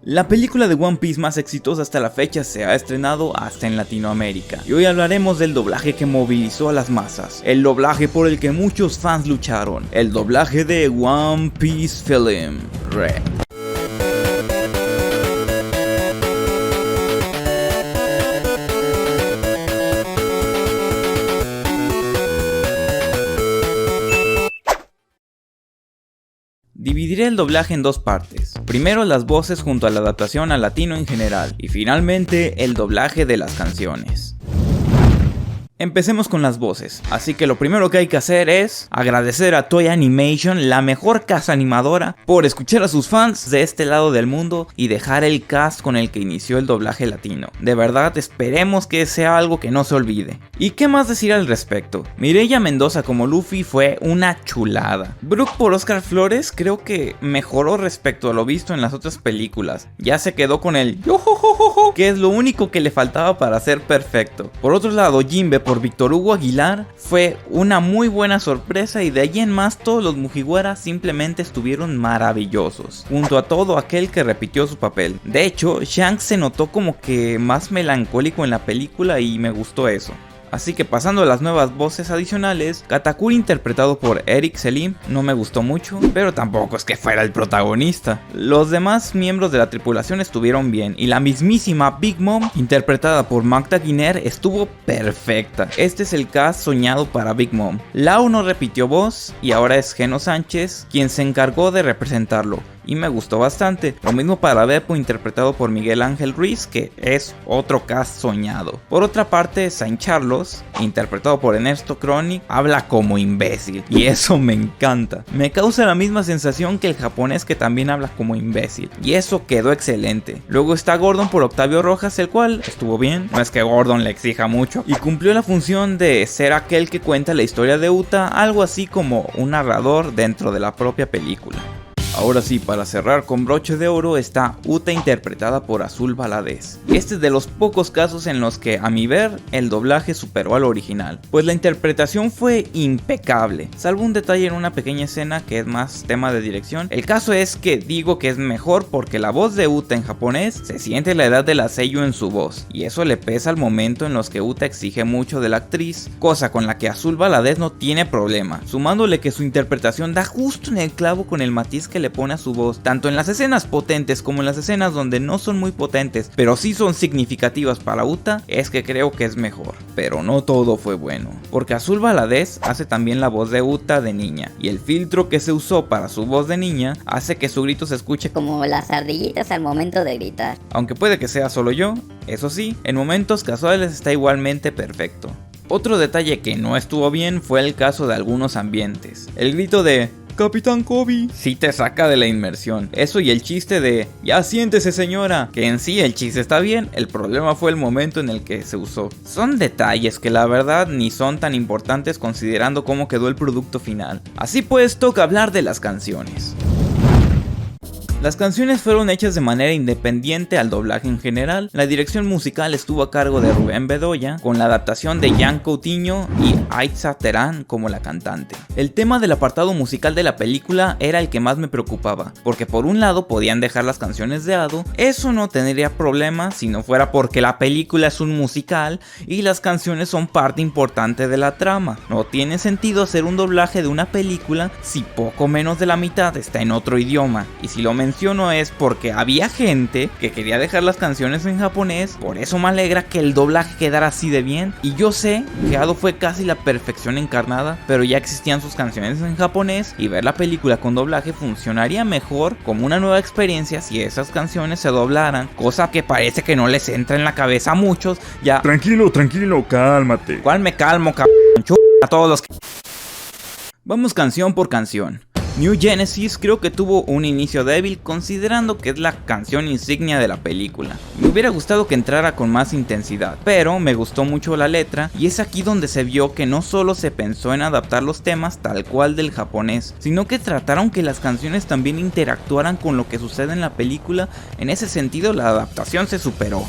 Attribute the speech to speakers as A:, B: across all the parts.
A: La película de One Piece más exitosa hasta la fecha se ha estrenado hasta en Latinoamérica, y hoy hablaremos del doblaje que movilizó a las masas, el doblaje por el que muchos fans lucharon, el doblaje de One Piece Film Red. Dividiré el doblaje en dos partes, primero las voces junto a la adaptación al latino en general, y finalmente el doblaje de las canciones. Empecemos con las voces, así que lo primero que hay que hacer es agradecer a Toei Animation, la mejor casa animadora, por escuchar a sus fans de este lado del mundo y dejar el cast con el que inició el doblaje latino. De verdad esperemos que sea algo que no se olvide. ¿Y qué más decir al respecto? Mireia Mendoza como Luffy fue una chulada. Brook por Oscar Flores creo que mejoró respecto a lo visto en las otras películas. Ya se quedó con el yojojojojo, que es lo único que le faltaba para ser perfecto. Por otro lado, Jinbe por Víctor Hugo Aguilar fue una muy buena sorpresa, y de ahí en más todos los Mugiwara simplemente estuvieron maravillosos, junto a todo aquel que repitió su papel. De hecho, Shanks se notó como que más melancólico en la película y me gustó eso. Así que pasando a las nuevas voces adicionales, Katakuri interpretado por Eric Selim no me gustó mucho, pero tampoco es que fuera el protagonista. Los demás miembros de la tripulación estuvieron bien, y la mismísima Big Mom interpretada por Magda Guiner estuvo perfecta. Este es el cast soñado para Big Mom. Lau no repitió voz y ahora es Geno Sánchez quien se encargó de representarlo, y me gustó bastante. Lo mismo para Beppo interpretado por Miguel Ángel Ruiz, que es otro cast soñado. Por otra parte, Saint Charlos, interpretado por Ernesto Cronic, habla como imbécil, y eso me encanta. Me causa la misma sensación que el japonés, que también habla como imbécil, y eso quedó excelente. Luego está Gordon por Octavio Rojas, el cual estuvo bien, no es que Gordon le exija mucho, y cumplió la función de ser aquel que cuenta la historia de Uta, algo así como un narrador dentro de la propia película. Ahora sí, para cerrar con broche de oro está Uta interpretada por Azul Valadez. Este es de los pocos casos en los que, a mi ver, el doblaje superó al original, pues la interpretación fue impecable, salvo un detalle en una pequeña escena que es más tema de dirección. El caso es que digo que es mejor porque la voz de Uta en japonés se siente la edad de la seiyuu en su voz, y eso le pesa al momento en los que Uta exige mucho de la actriz, cosa con la que Azul Valadez no tiene problema, sumándole que su interpretación da justo en el clavo con el matiz que le pone a su voz, tanto en las escenas potentes como en las escenas donde no son muy potentes, pero sí son significativas para Uta, es que creo que es mejor. Pero no todo fue bueno, porque Azul Valadez hace también la voz de Uta de niña, y el filtro que se usó para su voz de niña hace que su grito se escuche
B: como las ardillitas al momento de gritar.
A: Aunque puede que sea solo yo, eso sí, en momentos casuales está igualmente perfecto. Otro detalle que no estuvo bien fue el caso de algunos ambientes. El grito de Capitán Kobe sí te saca de la inmersión. Eso y el chiste de ya siéntese señora, que en sí el chiste está bien, el problema fue el momento en el que se usó. Son detalles que la verdad ni son tan importantes considerando cómo quedó el producto final. Así pues, toca hablar de las canciones. Las canciones fueron hechas de manera independiente al doblaje en general. La dirección musical estuvo a cargo de Rubén Bedoya, con la adaptación de Jan Coutinho y Aitza Terán como la cantante. El tema del apartado musical de la película era el que más me preocupaba, porque por un lado podían dejar las canciones de Ado, eso no tendría problema si no fuera porque la película es un musical y las canciones son parte importante de la trama. No tiene sentido hacer un doblaje de una película si poco menos de la mitad está en otro idioma, y si lo menciono es porque había gente que quería dejar las canciones en japonés. Por eso me alegra que el doblaje quedara así de bien, y yo sé que Ado fue casi la perfección encarnada, pero ya existían sus canciones en japonés, y ver la película con doblaje funcionaría mejor como una nueva experiencia si esas canciones se doblaran, cosa que parece que no les entra en la cabeza a muchos. Ya,
C: tranquilo, cálmate.
A: ¿Cuál me calmo, a todos los que... Vamos canción por canción. New Genesis creo que tuvo un inicio débil, considerando que es la canción insignia de la película. Me hubiera gustado que entrara con más intensidad, pero me gustó mucho la letra, y es aquí donde se vio que no solo se pensó en adaptar los temas tal cual del japonés, sino que trataron que las canciones también interactuaran con lo que sucede en la película. En ese sentido, la adaptación se superó.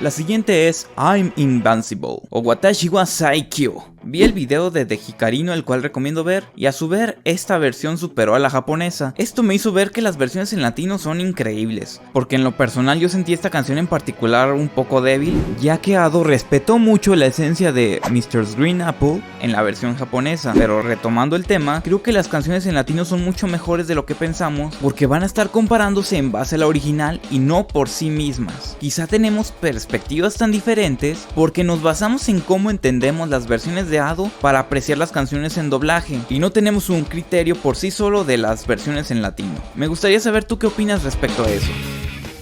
A: La siguiente es I'm Invincible o Watashi wa Saikyo. Vi el video de Hikarino, el cual recomiendo ver, y a su ver esta versión superó a la japonesa. Esto me hizo ver que las versiones en latino son increíbles, porque en lo personal yo sentí esta canción en particular un poco débil, ya que Ado respetó mucho la esencia de Mr. Green Apple en la versión japonesa. Pero retomando el tema, creo que las canciones en latino son mucho mejores de lo que pensamos, porque van a estar comparándose en base a la original y no por sí mismas. Quizá tenemos perspectivas tan diferentes porque nos basamos en cómo entendemos las versiones de Ado para apreciar las canciones en doblaje, y no tenemos un criterio por sí solo de las versiones en latino. Me gustaría saber tú qué opinas respecto a eso.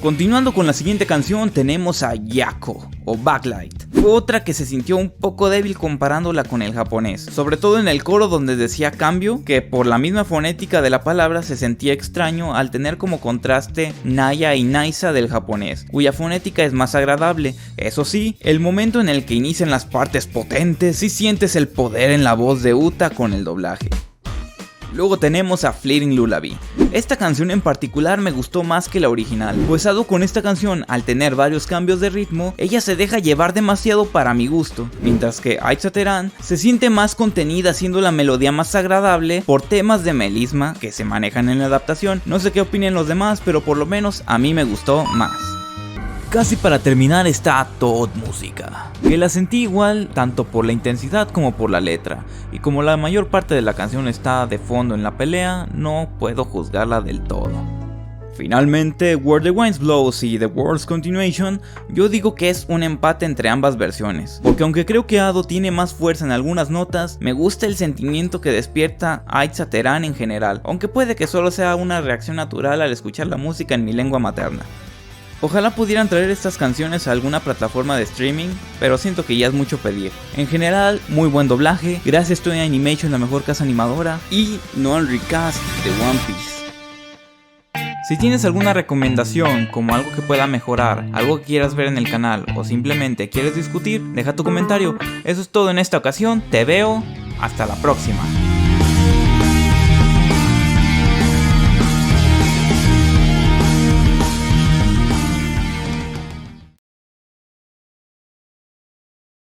A: Continuando con la siguiente canción, tenemos a Yako o Backlight. Fue otra que se sintió un poco débil comparándola con el japonés, sobre todo en el coro donde decía cambio, que por la misma fonética de la palabra se sentía extraño al tener como contraste Naya y Naisa del japonés, cuya fonética es más agradable. Eso sí, el momento en el que inician las partes potentes, sí sientes el poder en la voz de Uta con el doblaje. Luego tenemos a Fleeting Lullaby. Esta canción en particular me gustó más que la original, pues Ado con esta canción, al tener varios cambios de ritmo, ella se deja llevar demasiado para mi gusto, mientras que Aitsa Teran se siente más contenida, siendo la melodía más agradable por temas de melisma que se manejan en la adaptación. No sé qué opinen los demás, pero por lo menos a mí me gustó más. Casi para terminar está Toad Música, que la sentí igual tanto por la intensidad como por la letra, y como la mayor parte de la canción está de fondo en la pelea, no puedo juzgarla del todo. Finalmente, Where the Winds Blows y The World's Continuation, yo digo que es un empate entre ambas versiones, porque aunque creo que Ado tiene más fuerza en algunas notas, me gusta el sentimiento que despierta Aitsa Teran en general, aunque puede que solo sea una reacción natural al escuchar la música en mi lengua materna. Ojalá pudieran traer estas canciones a alguna plataforma de streaming, pero siento que ya es mucho pedir. En general, muy buen doblaje, gracias Toei Animation, la mejor casa animadora, y no al recast de One Piece. Si tienes alguna recomendación, como algo que pueda mejorar, algo que quieras ver en el canal, o simplemente quieres discutir, deja tu comentario. Eso es todo en esta ocasión, te veo, hasta la próxima.